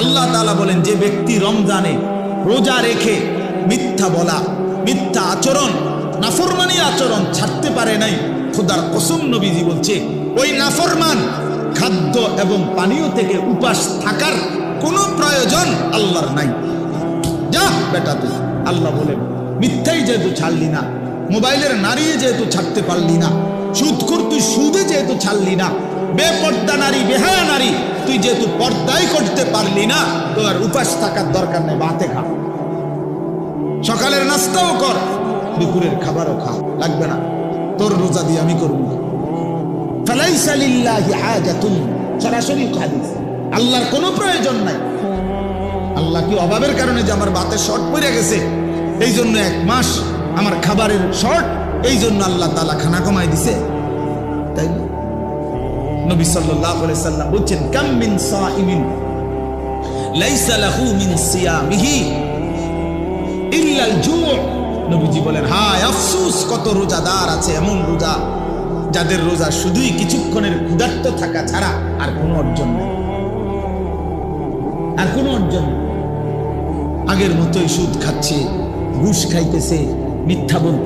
আল্লাহ তাআলা বলেন, যে ব্যক্তি রমজানে রোজা রেখে মিথ্যা বলা, মিথ্যা আচরণ, নাফরমানি আচরণ ছাড়তে পারে নাই, খোদার কসম নবীজি বলছে ওই নাফরমান খাদ্য এবং পানীয় থেকে উপাস থাকার কোনো প্রয়োজন আল্লাহর নাই। যা বেটা তুই, আল্লাহ বলেন, মিথ্যাই যেহেতু ছাড়লি না, মোবাইলের নারী যেহেতু ছাড়তে পারলি না, সুদখোর তুই সুদে যেহেতু ছাড়লি না, বেপর্দা নারী, বেহায়া নারী তুই যেহেতু পর্দাই করতে পারলি না, তো আর উপাস থাকার দরকার নেই, ভাতে খা, সকালের নাস্তাও কর, দুপুরের খাবারও খা, লাগবে না, তোর রোজা দিয়ে আমি করব। ফালাইসা লিল্লাহি হাজাতুন, সরাসরি হাদিস, আল্লাহর কোনো প্রয়োজন নাই। আল্লাহ কি অভাবের কারণে যে আমার ভাতের শর্ট পড়ে গেছে এই জন্য এক মাস আমার খাবারের শর্ট, এই জন্য আল্লাহ তাআলা খানা কমাই দিছে? তাই না? নবী সাল্লাল্লাহু আলাইহি সাল্লাম বলেন, কাম মিন সাইমিন লাইসা লাহু মিন সিয়ামিহি ইল্লাল জু'। নবীজি বলেন, হায় আফসোস, কত রোজাদার আছে এমন রোজা যাদের রোজা শুধুই কিছুক্ষণের ক্ষুধার্ত থাকা ছাড়া আর কোনো অর্জন নেই, আর কোনো অর্জন নেই। আগের মতোই সুদ খাচ্ছে, ঘুষ খাইতেছে, মিথ্যা বলছে।